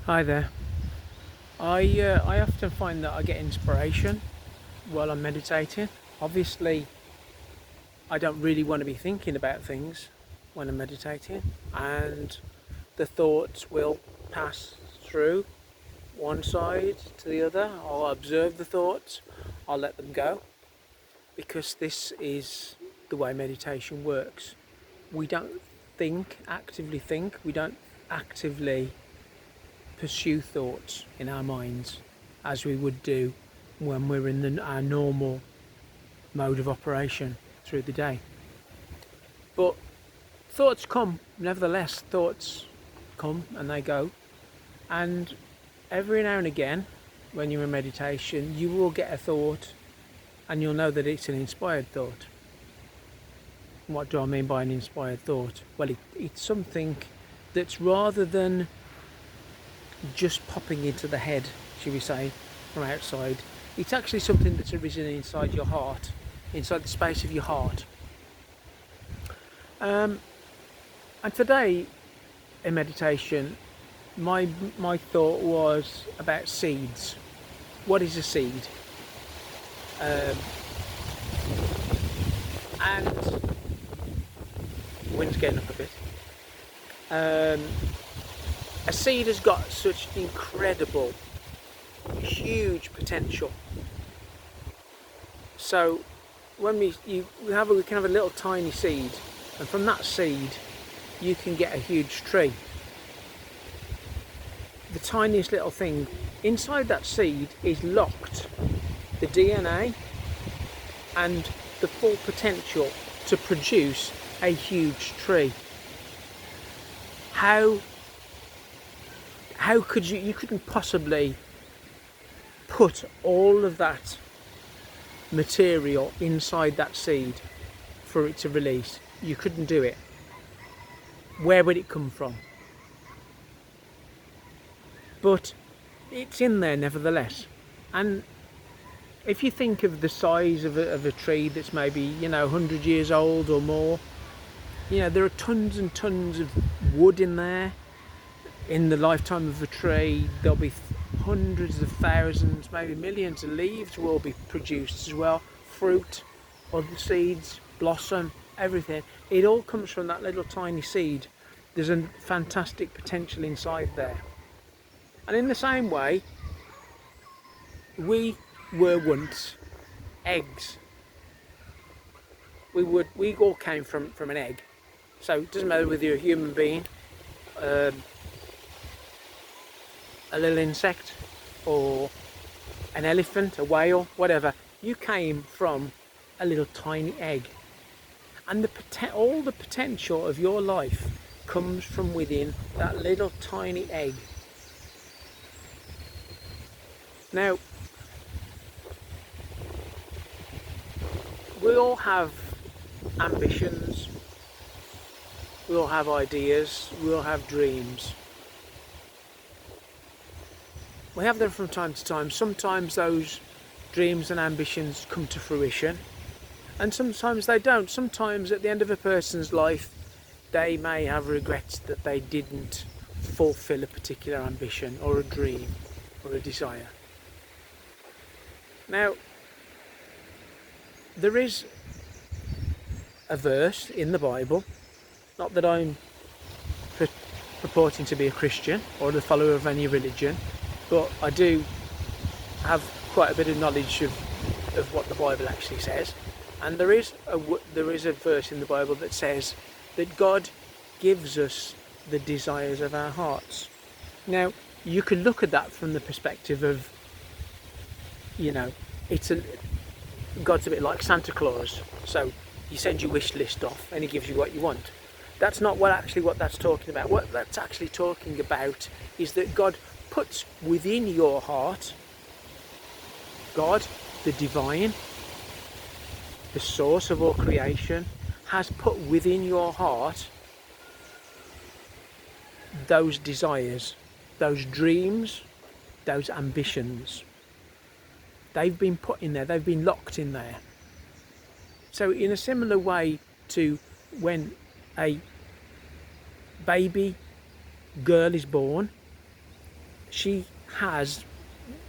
Hi there. I often find that I get inspiration while I'm meditating. Obviously, I don't really want to be thinking about things when I'm meditating, and the thoughts will pass through one side to the other. I'll observe the thoughts, I'll let them go, because this is the way meditation works. We don't actively think, we don't actively pursue thoughts in our minds as we would do when we're in our normal mode of operation through the day. But thoughts come, nevertheless, thoughts come and they go. And every now and again, when you're in meditation, you will get a thought and you'll know that it's an inspired thought. What do I mean by an inspired thought? Well, it's something that's rather than just popping into the head, shall we say, from outside. It's actually something that's arisen inside your heart, inside the space of your heart. And today, in meditation, my thought was about seeds. What is a seed? And the wind's getting up a bit. A seed has got such incredible, huge potential. So when we can have a little tiny seed, and from that seed you can get a huge tree. The tiniest little thing inside that seed is locked the DNA and the full potential to produce a huge tree. How could you couldn't possibly put all of that material inside that seed for it to release. You couldn't do it. Where would it come from? But it's in there nevertheless. And if you think of the size of a tree that's maybe 100 years old or more, there are tons and tons of wood in there. In the lifetime of a tree, there'll be hundreds of thousands, maybe millions of leaves will be produced as well. Fruit, other seeds, blossom, everything. It all comes from that little tiny seed. There's a fantastic potential inside there. And in the same way, we were once eggs. We all came from an egg. So it doesn't matter whether you're a human being, a little insect, or an elephant, a whale, whatever. You came from a little tiny egg. And all the potential of your life comes from within that little tiny egg. Now, we all have ambitions, we all have ideas, we all have dreams. We have them from time to time. Sometimes those dreams and ambitions come to fruition, and sometimes they don't. Sometimes at the end of a person's life, they may have regrets that they didn't fulfill a particular ambition or a dream or a desire. Now, there is a verse in the Bible, not that I'm purporting to be a Christian or the follower of any religion, but I do have quite a bit of knowledge of what the Bible actually says. And there is a verse in the Bible that says that God gives us the desires of our hearts. Now, you can look at that from the perspective of, God's a bit like Santa Claus. So you send your wish list off and he gives you what you want. That's not what that's talking about. What that's actually talking about is that God puts within your heart, God, the divine, the source of all creation, has put within your heart those desires, those dreams, those ambitions. They've been put in there, they've been locked in there. So in a similar way to when a baby girl is born, she has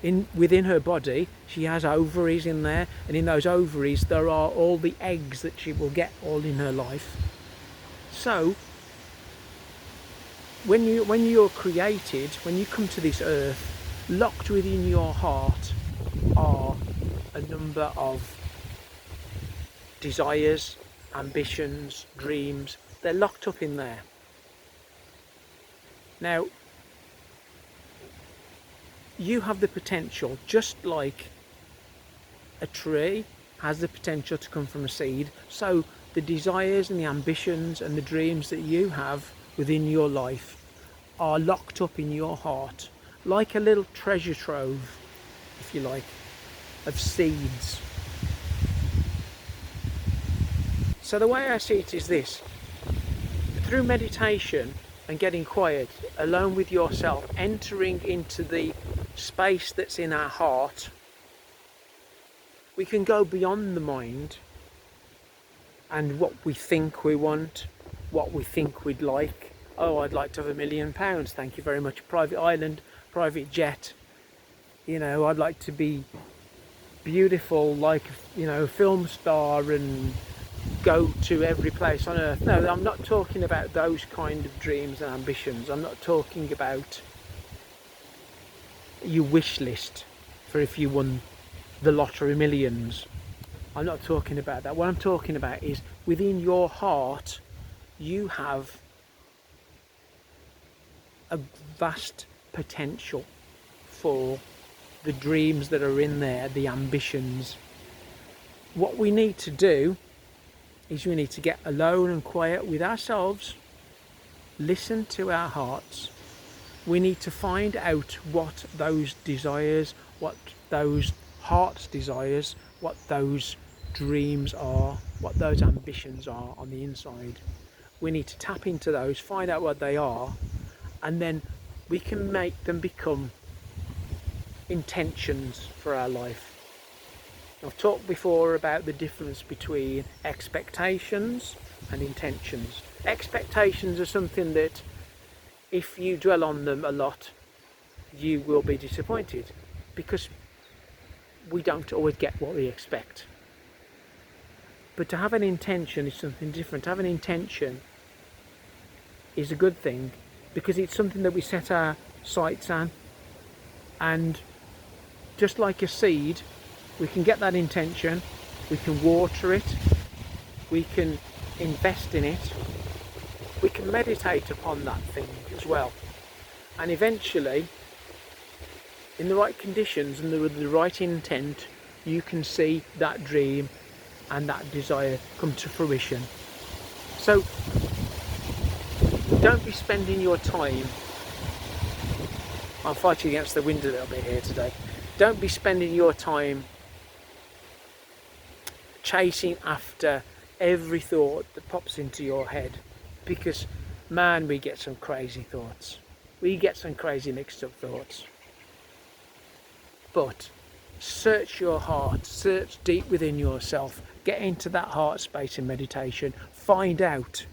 within her body, she has ovaries in there, and in those ovaries there are all the eggs that she will get all in her life. So when you're created, when you come to this earth, locked within your heart are a number of desires, ambitions, dreams. They're locked up in there. Now, you have the potential, just like a tree has the potential to come from a seed, so the desires and the ambitions and the dreams that you have within your life are locked up in your heart, like a little treasure trove, if you like, of seeds. So the way I see it is this: through meditation and getting quiet, alone with yourself, entering into the space that's in our heart, we can go beyond the mind and what we think we want, what we think we'd like. Oh, I'd like to have £1 million, thank you very much. Private island, private jet. You know, I'd like to be beautiful like, you know, a film star and go to every place on earth. No, I'm not talking about those kind of dreams and ambitions. I'm not talking about your wish list for if you won the lottery millions. I'm not talking about that. What I'm talking about is within your heart you have a vast potential for the dreams that are in there, the ambitions. What we need to do is we need to get alone and quiet with ourselves, listen to our hearts. We need to find out what those desires, what those heart's desires, what those dreams are, what those ambitions are on the inside. We need to tap into those, find out what they are, and then we can make them become intentions for our life. I've talked before about the difference between expectations and intentions. Expectations are something that if you dwell on them a lot, you will be disappointed, because we don't always get what we expect. But to have an intention is something different. To have an intention is a good thing, because it's something that we set our sights on, and just like a seed, we can get that intention, we can water it, we can invest in it, we can meditate upon that thing as well, and eventually, in the right conditions and with the right intent, you can see that dream and that desire come to fruition. So don't be spending your time, I'm fighting against the wind a little bit here today, don't be spending your time chasing after every thought that pops into your head, because man, we get some crazy thoughts, we get some crazy mixed up thoughts. But search your heart, search deep within yourself, get into that heart space in meditation, find out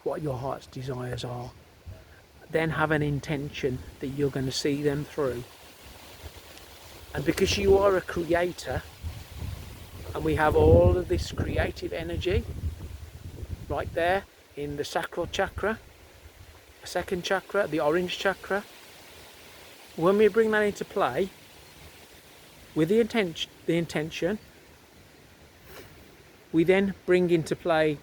what your heart's desires are, then have an intention that you're going to see them through. And because you are a creator, and we have all of this creative energy right there in the sacral chakra, the second chakra, the orange chakra, when we bring that into play with the intention, we then bring into play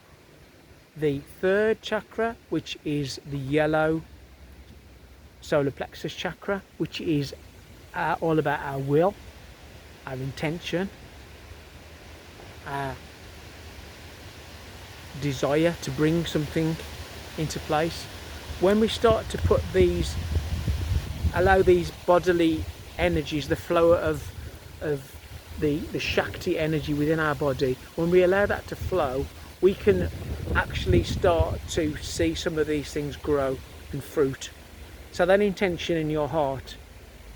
the third chakra, which is the yellow solar plexus chakra, which is all about our will, our intention, our desire to bring something into place. When we start to put these, allow these bodily energies, the flow of the Shakti energy within our body, when we allow that to flow, we can actually start to see some of these things grow and fruit. So that intention in your heart,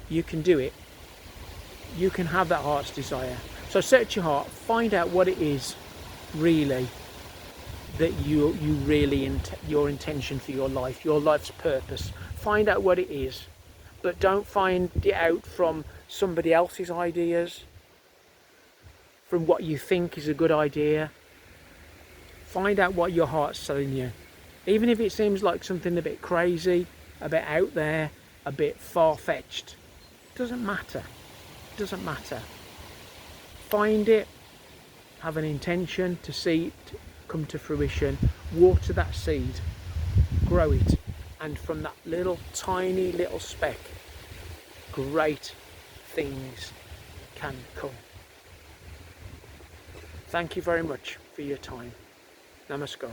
you can do it. You can have that heart's desire. So search your heart, find out what it is really that you really your intention for your life, your life's purpose. Find out what it is. but don't find it out from somebody else's ideas, from what you think is a good idea. Find out what your heart's telling you. Even if it seems like something a bit crazy, a bit out there, a bit far-fetched, doesn't matter. Doesn't matter. Find it, have an intention to see it come to fruition, water that seed, grow it, and from that little tiny little speck, great things can come. Thank you very much for your time. Namaskar.